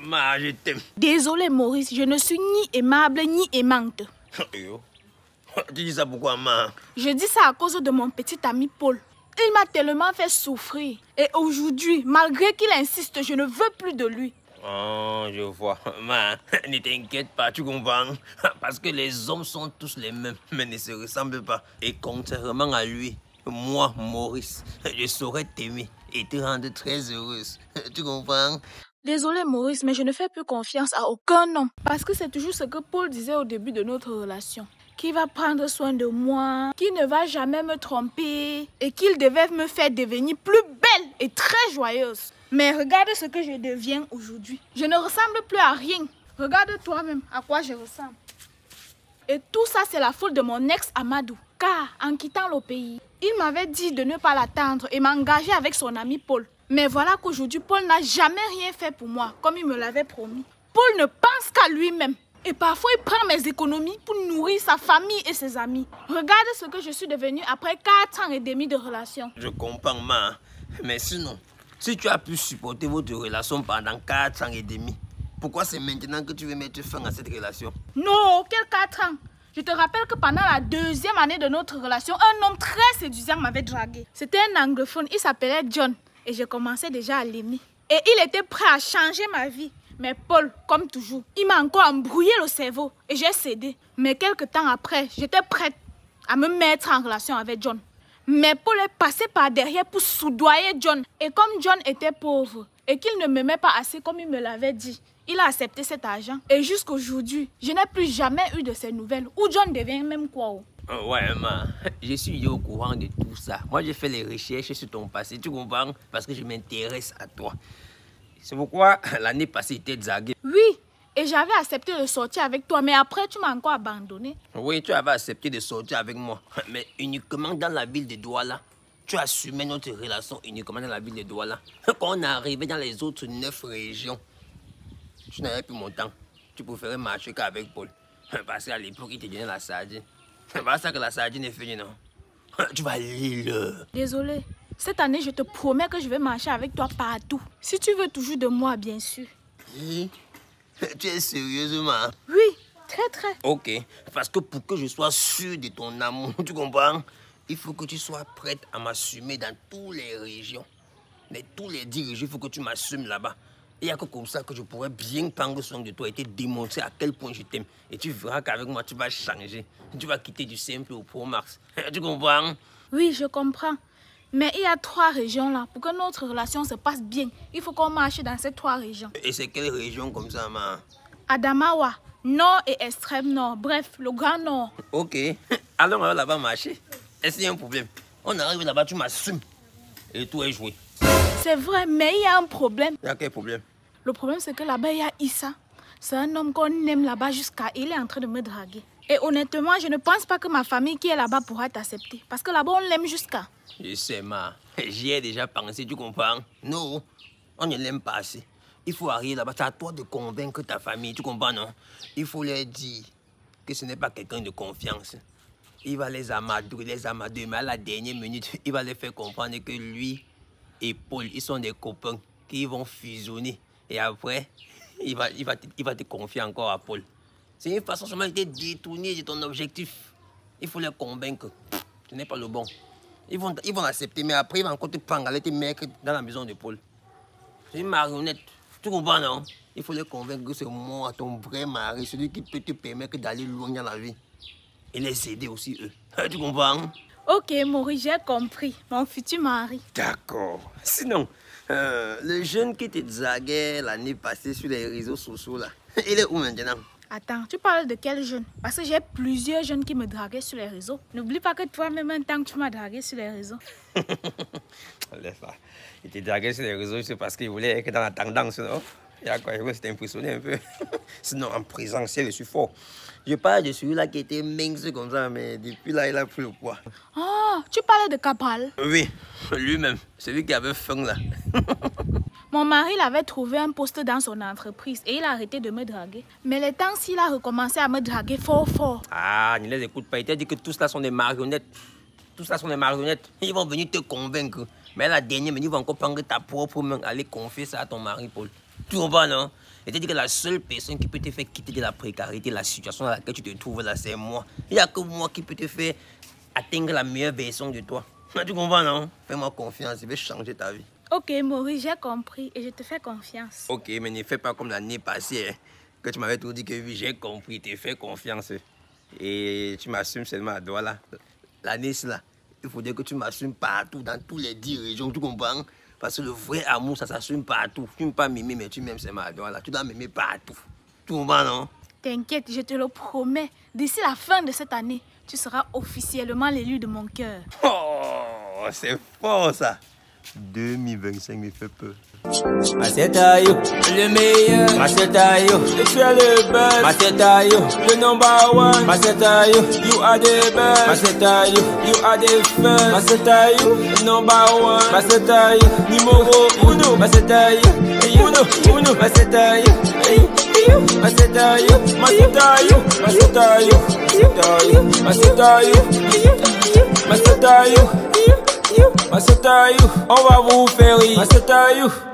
Ma, je t'aime. Désolé, Maurice, je ne suis ni aimable ni aimante. Tu dis ça pourquoi, ma? Je dis ça à cause de mon petit ami Paul. Il m'a tellement fait souffrir. Et aujourd'hui, malgré qu'il insiste, je ne veux plus de lui. Oh, je vois. Ma, ne t'inquiète pas, tu comprends? Parce que les hommes sont tous les mêmes, mais ne se ressemblent pas. Et contrairement à lui, moi, Maurice, je saurais t'aimer et te rendre très heureuse. Tu comprends? Désolé, Maurice, mais je ne fais plus confiance à aucun homme. Parce que c'est toujours ce que Paul disait au début de notre relation. Qu'il va prendre soin de moi, qu'il ne va jamais me tromper et qu'il devait me faire devenir plus belle et très joyeuse. Mais regarde ce que je deviens aujourd'hui. Je ne ressemble plus à rien. Regarde toi-même à quoi je ressemble. Et tout ça, c'est la faute de mon ex Amadou. Car en quittant le pays, il m'avait dit de ne pas l'attendre et m'engager avec son ami Paul. Mais voilà qu'aujourd'hui, Paul n'a jamais rien fait pour moi, comme il me l'avait promis. Paul ne pense qu'à lui-même. Et parfois, il prend mes économies pour nourrir sa famille et ses amis. Regarde ce que je suis devenue après 4 ans et demi de relation. Je comprends, ma. Mais sinon, si tu as pu supporter votre relation pendant 4 ans et demi, pourquoi c'est maintenant que tu veux mettre fin à cette relation? Non, quel 4 ans? Je te rappelle que pendant la 2e année de notre relation, un homme très séduisant m'avait dragué. C'était un anglophone, il s'appelait John. Et je commençais déjà à l'aimer. Et il était prêt à changer ma vie. Mais Paul, comme toujours, il m'a encore embrouillé le cerveau. Et j'ai cédé. Mais quelques temps après, j'étais prête à me mettre en relation avec John. Mais Paul est passé par derrière pour soudoyer John. Et comme John était pauvre et qu'il ne m'aimait pas assez comme il me l'avait dit, il a accepté cet argent. Et jusqu'aujourd'hui, je n'ai plus jamais eu de ses nouvelles. Ou John devient même quoi? Ouais, ma, je suis au courant de tout ça. Moi, j'ai fait les recherches sur ton passé, tu comprends? Parce que je m'intéresse à toi. C'est pourquoi l'année passée, tu étais zagué. Oui, et j'avais accepté de sortir avec toi, mais après, tu m'as encore abandonné. Oui, tu avais accepté de sortir avec moi, mais uniquement dans la ville de Douala. Tu assumais notre relation uniquement dans la ville de Douala. Quand on est arrivé dans les autres 9 régions, tu n'avais plus mon temps. Tu préférais marcher qu'avec Paul. Parce qu'à l'époque, il te donnait la sardine. C'est pas ça que la sardine est finie, non? Tu vas lire. Désolée. Cette année, je te promets que je vais marcher avec toi partout. Si tu veux toujours de moi, bien sûr. Tu es sérieusement? Oui, très très. Ok, parce que pour que je sois sûr de ton amour, tu comprends? Il faut que tu sois prête à m'assumer dans toutes les régions. Mais tous les 10 régions, il faut que tu m'assumes là-bas. Il n'y a que comme ça que je pourrais bien prendre soin de toi et te démontrer à quel point je t'aime. Et tu verras qu'avec moi, tu vas changer. Tu vas quitter du simple au pro max. Tu comprends? Oui, je comprends. Mais il y a 3 régions là. Pour que notre relation se passe bien, il faut qu'on marche dans ces 3 régions. Et c'est quelle région comme ça, ma? Adamawa, Nord et Extrême Nord. Bref, le Grand Nord. Ok. Alors on va là-bas marcher. Est-ce qu'il y a un problème? On arrive là-bas, tu m'assumes. Et tout est joué. C'est vrai, mais il y a un problème. Il y a quel problème? Le problème, c'est que là-bas, il y a Issa. C'est un homme qu'on aime là-bas jusqu'à... Il est en train de me draguer. Et honnêtement, je ne pense pas que ma famille qui est là-bas pourra t'accepter. Parce que là-bas, on l'aime jusqu'à... Je sais, ma. J'y ai déjà pensé, tu comprends? Non, on ne l'aime pas assez. Il faut arriver là-bas. C'est à toi de convaincre ta famille, tu comprends, non? Il faut leur dire que ce n'est pas quelqu'un de confiance. Il va les amadouer, mais à la dernière minute, il va les faire comprendre que lui et Paul, ils sont des copains qui vont fusionner. Et après, il va te confier encore à Paul. C'est une façon seulement de te détourner de ton objectif. Il faut les convaincre. Ce n'est pas le bon. Ils vont l'accepter, mais après, ils vont encore te prendre, aller te mettre dans la maison de Paul. C'est une marionnette. Tu comprends, non? Il faut les convaincre que c'est moi, ton vrai mari, celui qui peut te permettre d'aller loin dans la vie. Et les aider aussi, eux. Tu comprends? Ok, Maurice, j'ai compris. Mon futur mari. D'accord. Sinon, le jeune qui te draguait l'année passée sur les réseaux sociaux, là, il est où maintenant? Attends, tu parles de quel jeune? Parce que j'ai plusieurs jeunes qui me draguaient sur les réseaux. N'oublie pas que toi-même, un temps que tu m'as dragué sur les réseaux. Laisse ça. Il te draguait sur les réseaux, c'est parce qu'il voulait être dans la tendance, non? Il y a quoi? Il voulait t'impressionner un peu. Sinon, en présentiel, je suis fort. Je parle de celui-là qui était mince comme ça, mais depuis là, il a pris le poids. Oh, tu parlais de Cabral? Oui, lui-même. Celui qui avait faim, là. Mon mari l'avait trouvé un poste dans son entreprise et il a arrêté de me draguer. Mais les temps-ci, il a recommencé à me draguer fort fort. Ah, ne les écoute pas. Il t'a dit que tous là sont des marionnettes. Tous là sont des marionnettes. Ils vont venir te convaincre. Mais à la dernière minute, ils vont encore prendre ta propre main, aller confier ça à ton mari, Paul. Tu comprends, non? Je t'ai dit que la seule personne qui peut te faire quitter de la précarité, la situation dans laquelle tu te trouves là, c'est moi. Il n'y a que moi qui peux te faire atteindre la meilleure version de toi. Tu comprends, non? Fais-moi confiance, je vais changer ta vie. Ok, Maurice, j'ai compris et je te fais confiance. Ok, mais ne fais pas comme l'année passée, hein, que tu m'avais tout dit que oui, j'ai compris, te fais confiance. Et tu m'assumes seulement à toi là. L'année, c'est là. Il faudrait que tu m'assumes partout, dans toutes les 10 régions, tu comprends? Parce que le vrai amour, ça s'assume partout. Tu ne peux pas m'aimer, mais tu m'aimes seulement à toi là. Tu dois m'aimer partout. Tu comprends, non? T'inquiète, je te le promets. D'ici la fin de cette année, tu seras officiellement l'élu de mon cœur. Oh, c'est fort ça. 2025 me fait peur. Macetayo, le meilleur. Macetayo, tu es le best. Macetayo, le number one. Macetayo, you are the best. Macetayo, you are the first. Macetayo, le number one. Macetayo, numéro uno. Macetayo, uno. Macetayo, Macetayo, Macetayo, Macetayo, Macetayo, Macetayo, Macetayo, on va vous faire rire. Macetayo.